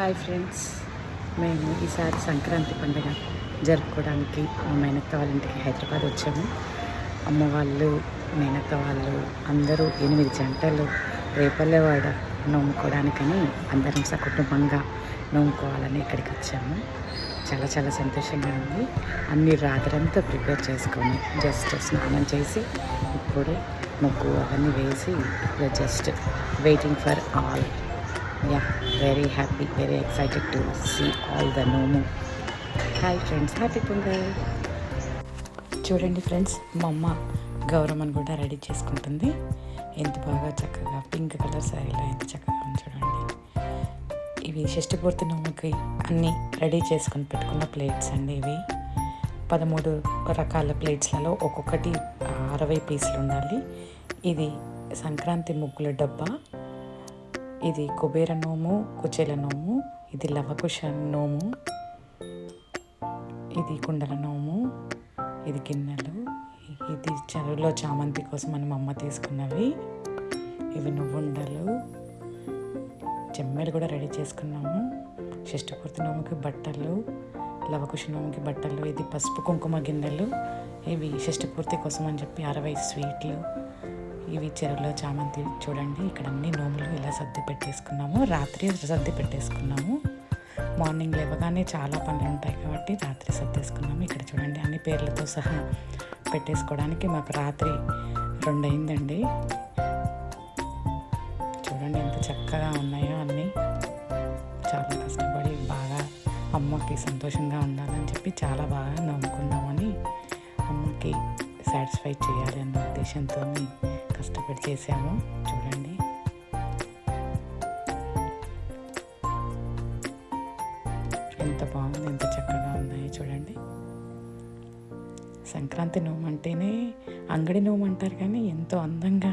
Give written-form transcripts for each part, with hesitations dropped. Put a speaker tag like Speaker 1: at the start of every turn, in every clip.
Speaker 1: Hi friends, మేము ఈసారి సంక్రాంతి పండుగ జరుపుకోవడానికి మా మేనత్త వాళ్ళ ఇంటికి హైదరాబాద్ వచ్చాము. అమ్మ వాళ్ళు, మేనత్త వాళ్ళు అందరూ 8 జంటలు రేపల్లెవాడ నోముకోవడానికని అందరం సకుటుంబంగా నోముకోవాలని ఇక్కడికి వచ్చాము. చాలా చాలా సంతోషంగా ఉంది. అన్ని రాత్రంతా ప్రిపేర్ చేసుకొని జస్ట్ స్నానం చేసి ఇప్పుడే ముగ్గు అవన్నీ వేసి just waiting for all. Very happy, very excited to see all the Nomu. Hi friends, happy Pongal. చూడండి ఫ్రెండ్స్, మా అమ్మ గౌరమ్మని కూడా రెడీ చేసుకుంటుంది. ఎంత బాగా చక్కగా పింక్ కలర్ శారీలో ఎంత చక్కగా ఉంది చూడండి. ఇవి షష్ఠపూర్తి నోముకి అన్నీ రెడీ చేసుకొని పెట్టుకున్న ప్లేట్స్ అండి. ఇవి 13 రకాల ప్లేట్స్లలో ఒక్కొక్కటి 60 పీసులు ఉండాలి. ఇది సంక్రాంతి ముగ్గుల డబ్బా, ఇది కుబేర నోము, కుచేల నోము, ఇది లవకుశ నోము, ఇది కుండల నోము, ఇది గిన్నెలు, ఇది చెరువులో చామంతి కోసం మనం అమ్మ తీసుకున్నవి, ఇవి నువ్వుండలు, చెమ్మెలు కూడా రెడీ చేసుకున్నాము. షష్ఠపూర్తి నోముకి బట్టలు, లవకుశ నోముకి బట్టలు, ఇది పసుపు కుంకుమ గిన్నెలు, ఇవి షష్ఠపూర్తి కోసం అని చెప్పి 60 స్వీట్లు, ఇవి చెరువులో చామంతి. చూడండి, ఇక్కడ అన్ని నోములు ఇలా సర్ది పెట్టేసుకున్నాము. రాత్రి సర్ది పెట్టేసుకున్నాము. మార్నింగ్ లేవగానే చాలా పనులు ఉంటాయి కాబట్టి రాత్రి సర్దేసుకున్నాము. ఇక్కడ చూడండి, అన్ని పేర్లతో సహా పెట్టేసుకోవడానికి మాకు రాత్రి 2 అయిందండి. చూడండి ఎంత చక్కగా ఉన్నాయో అన్నీ. చాలా కష్టపడి బాగా అమ్మకి సంతోషంగా ఉండాలని చెప్పి చాలా బాగా నమ్ముకున్నామని, అమ్మకి సాటిస్ఫై చేయాలి అన్న ఉద్దేశంతో కష్టపడి చేసాము. చూడండి, ఎంత బాగుంది, ఎంత చక్కగా ఉన్నాయి చూడండి. సంక్రాంతి నోము అంటేనే అంగడి నోము అంటారు, కానీ ఎంతో అందంగా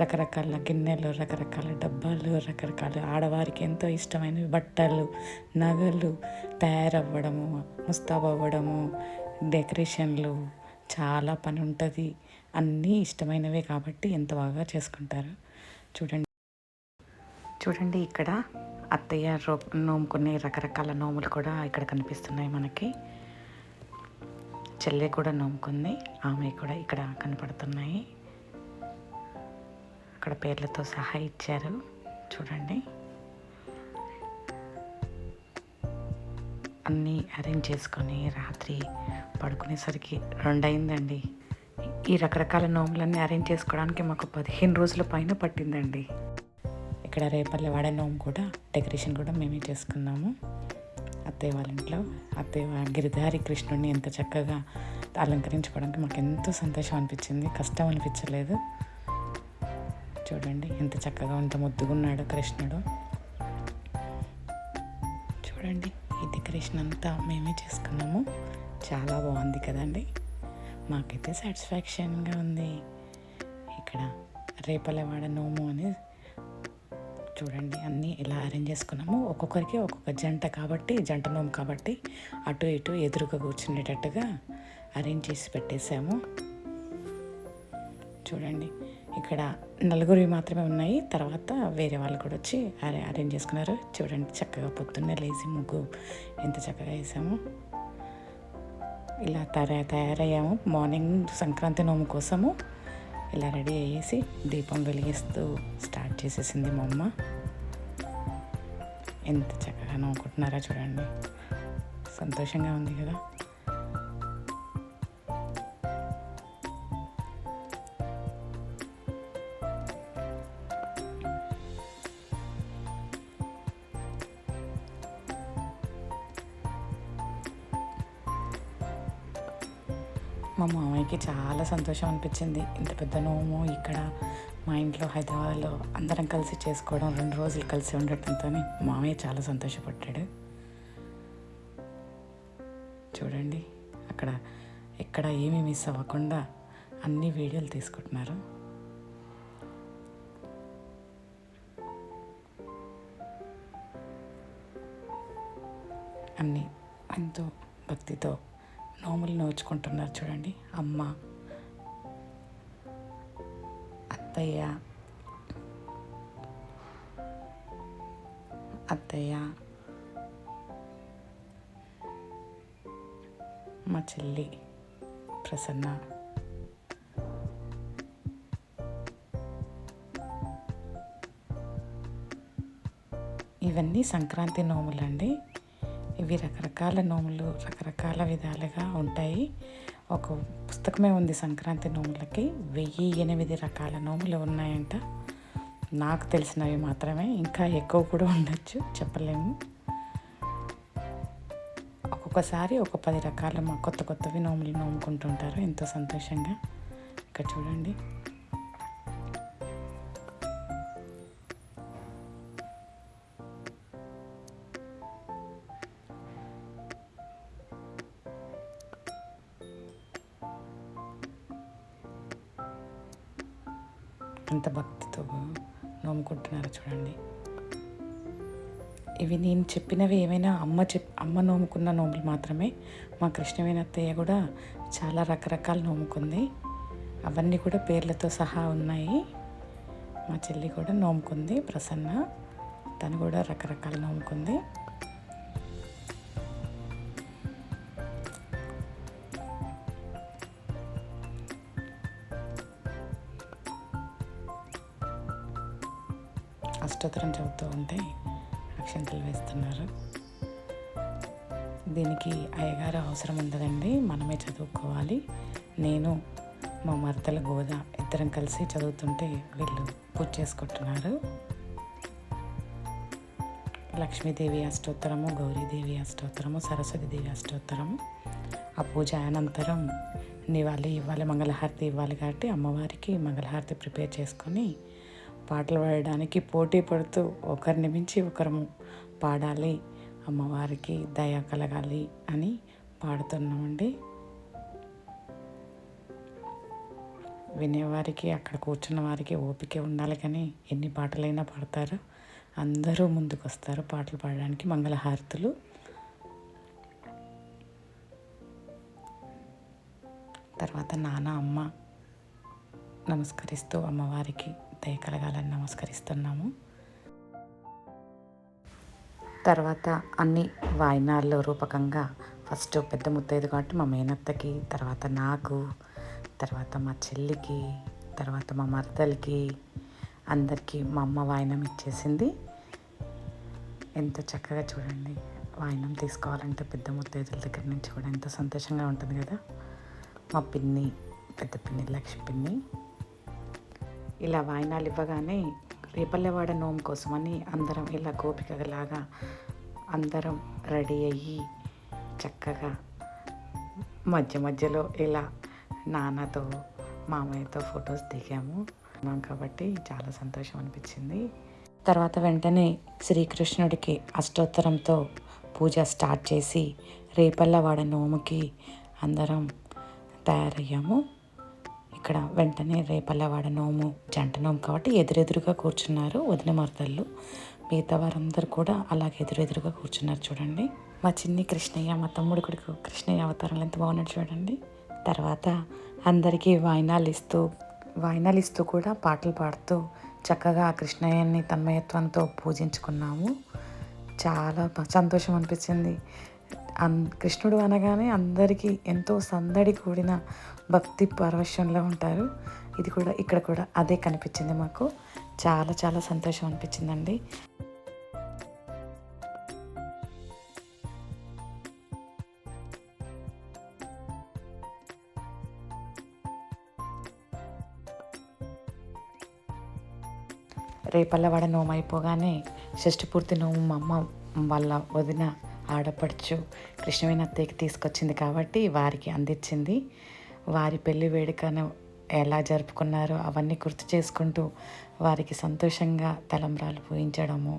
Speaker 1: రకరకాల గిన్నెలు, రకరకాల డబ్బాలు, రకరకాల ఆడవారికి ఎంతో ఇష్టమైనవి బట్టలు, నగలు తయారవ్వడము, ముస్తాబవ్వడము, డెకరేషన్లు, చాలా పని ఉంటుంది. అన్నీ ఇష్టమైనవే కాబట్టి ఎంత బాగా చేసుకుంటారు. చూడండి ఇక్కడ అత్తయ్య నోముకునే రకరకాల నోములు కూడా ఇక్కడ కనిపిస్తున్నాయి మనకి. చెల్లె కూడా నోముకుంది, ఆమె కూడా ఇక్కడ కనపడుతున్నాయి. అక్కడ పేర్లతో సహా ఇచ్చారు చూడండి. అన్నీ అరేంజ్ చేసుకొని రాత్రి పడుకునేసరికి 2 అయిందండి. ఈ రకరకాల నోములన్నీ అరేంజ్ చేసుకోవడానికి మాకు 15 రోజుల పైన పట్టిందండి. ఇక్కడ రేపల్లెవాడ నోము కూడా డెకరేషన్ కూడా మేమే చేసుకున్నాము అత్తయ్య వాళ్ళ ఇంట్లో. అత్తయ్య గిరిధారి కృష్ణుడిని ఎంత చక్కగా అలంకరించుకోవడానికి మాకు ఎంతో సంతోషం అనిపించింది, కష్టం అనిపించలేదు. చూడండి ఎంత చక్కగా, ఎంత ముద్దుగున్నాడు కృష్ణుడు. చూడండి, ఈ డెకరేషన్ అంతా మేమే చేసుకున్నాము. చాలా బాగుంది కదండి, మాకైతే సాటిస్ఫాక్షన్గా ఉంది. ఇక్కడ రేపల్లెవాడ నోము అని చూడండి అన్నీ ఇలా అరేంజ్ చేసుకున్నాము. ఒక్కొక్కరికి ఒక్కొక్క జంట కాబట్టి, జంట నోము కాబట్టి అటు ఇటు ఎదురుగా కూర్చునేటట్టుగా అరేంజ్ చేసి పెట్టేశాము. చూడండి, ఇక్కడ 4 మాత్రమే ఉన్నాయి, తర్వాత వేరే వాళ్ళు కూడా వచ్చి అరేంజ్ చేసుకున్నారు. చూడండి చక్కగా పొద్దున్నే లేచి ముగ్గు ఎంత చక్కగా వేసాము. ఇలా తయారయ్యాము. మార్నింగ్ సంక్రాంతి నోము కోసము ఇలా రెడీ అయ్యేసి దీపం వెలిగిస్తూ స్టార్ట్ చేసేసింది మా అమ్మ. ఎంత చక్కగా నవ్వుకుంటున్నారో చూడండి, సంతోషంగా ఉంది కదా. మా మామయ్యకి చాలా సంతోషం అనిపించింది. ఇంత పెద్ద నోము ఇక్కడ మా ఇంట్లో హైదరాబాద్లో అందరం కలిసి చేసుకోవడం, 2 రోజులు కలిసి ఉండటంతో మామయ్య చాలా సంతోషపడ్డాడు. చూడండి, అక్కడ ఎక్కడ ఏమీ మిస్ అవ్వకుండా అన్ని వీడియోలు తీసుకుంటున్నారు. అన్నీ ఎంతో భక్తితో నోములు నోచుకుంటున్నారు చూడండి. అమ్మ, అత్తయ్య, అత్తయ్య, మా చెల్లి ప్రసన్న, ఇవన్నీ సంక్రాంతి నోములండి. ఇవి రకరకాల నోములు రకరకాల విధాలుగా ఉంటాయి. ఒక పుస్తకమే ఉంది సంక్రాంతి నోములకి. 1008 రకాల నోములు ఉన్నాయంట. నాకు తెలిసినవి మాత్రమే, ఇంకా ఎక్కువ కూడా ఉండొచ్చు, చెప్పలేము. ఒక్కొక్కసారి ఒక 10 రకాల కొత్త కొత్తవి నోములు నోముకుంటుంటారు ఎంతో సంతోషంగా. ఇక్కడ చూడండి, ఎంత భక్తితో నోముకుంటున్నారో చూడండి. ఇవి నేను చెప్పినవి ఏమైనా అమ్మ నోముకున్న నోములు మాత్రమే. మా కృష్ణవేణి అత్తయ్య కూడా చాలా రకరకాలు నోముకుంది. అవన్నీ కూడా పేర్లతో సహా ఉన్నాయి. మా చెల్లి కూడా నోముకుంది, ప్రసన్న, తను కూడా రకరకాలు నోముకుంది. అష్టోత్తరం చదువుతూ ఉంటే అక్షంతలు వేస్తున్నారు. దీనికి అయ్యగారు అవసరం ఉండదండి, మనమే చదువుకోవాలి. నేను మా మరదల గోద ఇద్దరం కలిసి చదువుతుంటే వీళ్ళు పూజ చేసుకుంటున్నారు. లక్ష్మీదేవి అష్టోత్తరము, గౌరీదేవి అష్టోత్తరము, సరస్వతీదేవి అష్టోత్తరము. ఆ పూజ అనంతరం నివాళి ఇవ్వాలి, మంగళహారతి ఇవ్వాలి. కాబట్టి అమ్మవారికి మంగళహారతి ప్రిపేర్ చేసుకొని పాటలు పాడడానికి పోటీ పడుతూ ఒకరిని మించి ఒకరు పాడాలి, అమ్మవారికి దయ కలగాలి అని పాడుతున్నామండి. వినేవారికి, అక్కడ కూర్చున్న వారికి ఓపిక ఉండాలి, కానీ ఎన్ని పాటలైనా పాడతారు. అందరూ ముందుకు వస్తారు పాటలు పాడడానికి. మంగళహారతులు. తర్వాత నాన్న, అమ్మ నమస్కరిస్తూ అమ్మవారికి దయ కలగాలని నమస్కరిస్తున్నాము. తర్వాత అన్ని వాయినాల్లో రూపకంగా ఫస్ట్ పెద్ద ముత్తైదు కాబట్టి మా మేనత్తకి, తర్వాత నాకు, తర్వాత మా చెల్లికి, తర్వాత మా మరదలకి, అందరికీ మా అమ్మ వాయినం ఇచ్చేసింది. ఎంత చక్కగా చూడండి, వాయినం తీసుకోవాలంటే పెద్ద ముత్తైదుల దగ్గర నుంచి కూడా ఎంతో సంతోషంగా ఉంటుంది కదా. మా పిన్ని, పెద్ద పిన్ని, లక్ష్మి పిన్ని ఇలా వాయినాలు ఇవ్వగానే రేపల్లెవాడ నోము కోసమని అందరం ఇలా గోపికలాగా అందరం రెడీ అయ్యి చక్కగా మధ్య మధ్యలో ఇలా నాన్నతో మామయ్యతో ఫొటోస్ దిగాము కాబట్టి చాలా సంతోషం అనిపించింది. తర్వాత వెంటనే శ్రీకృష్ణుడికి అష్టోత్తరంతో పూజ స్టార్ట్ చేసి రేపల్లవాడ నోముకి అందరం తయారయ్యాము. ఇక్కడ వెంటనే రేపల్లవాడ నోము జంట నోము కాబట్టి ఎదురెదురుగా కూర్చున్నారు వదిన మరదళ్ళు. మిగతా వారందరూ కూడా అలాగే ఎదురెదురుగా కూర్చున్నారు చూడండి. మా చిన్ని కృష్ణయ్య, మా తమ్ముడు కొడుకు కృష్ణయ్య అవతారంలో ఎంత బాగున్నాడు చూడండి. తర్వాత అందరికీ వాయినాలు ఇస్తూ కూడా పాటలు పాడుతూ చక్కగా కృష్ణయ్యని తన్మయత్వంతో పూజించుకున్నాము. చాలా సంతోషం అనిపించింది. కృష్ణుడు అనగానే అందరికీ ఎంతో సందడి కూడిన భక్తి పరవశంలో ఉంటారు. ఇక్కడ కూడా అదే కనిపించింది మాకు. చాలా చాలా సంతోషం అనిపించిందండి. రేపల్లవాడ నోము అయిపోగానే షష్ఠి నోము మా అమ్మ వాళ్ళ వదిన ఆడపడుచు కృష్ణవేణి అత్తయ్యకి తీసుకొచ్చింది కాబట్టి వారికి అందించింది. వారి పెళ్లి వేడుకను ఎలా జరుపుకున్నారో అవన్నీ గుర్తు చేసుకుంటూ వారికి సంతోషంగా తలంబ్రాలు పూయించడము,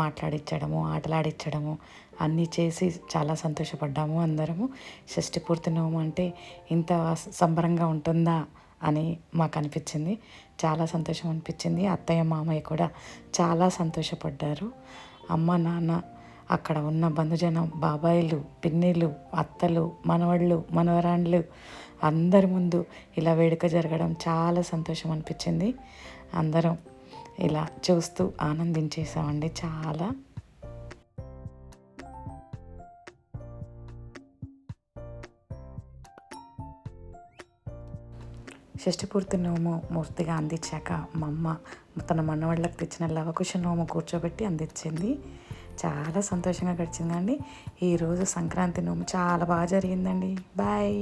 Speaker 1: మాట్లాడించడము, ఆటలాడించడము అన్నీ చేసి చాలా సంతోషపడ్డాము అందరము. షష్ఠి పూర్తి నోము అంటే ఇంత సంబరంగా ఉంటుందా అని మాకు అనిపించింది. చాలా సంతోషం అనిపించింది. అత్తయ్య మామయ్య కూడా చాలా సంతోషపడ్డారు. అమ్మ నాన్న, అక్కడ ఉన్న బంధుజనం, బాబాయిలు, పిన్నిలు, అత్తలు, మనవళ్ళు, మనవరాండ్లు అందరి ముందు ఇలా వేడుక జరగడం చాలా సంతోషం అనిపించింది. అందరం ఇలా చూస్తూ ఆనందించేసామండి చాలా. షష్ఠపూర్తి నోము మూర్తిగా అందించాక మా అమ్మ తన మనవాళ్ళకి తెచ్చిన లవకుశ నోము కూర్చోబెట్టి అందించింది. చాలా సంతోషంగా గడిచిందండి. ఈరోజు సంక్రాంతి నోము చాలా బాగా జరిగిందండి. బాయ్.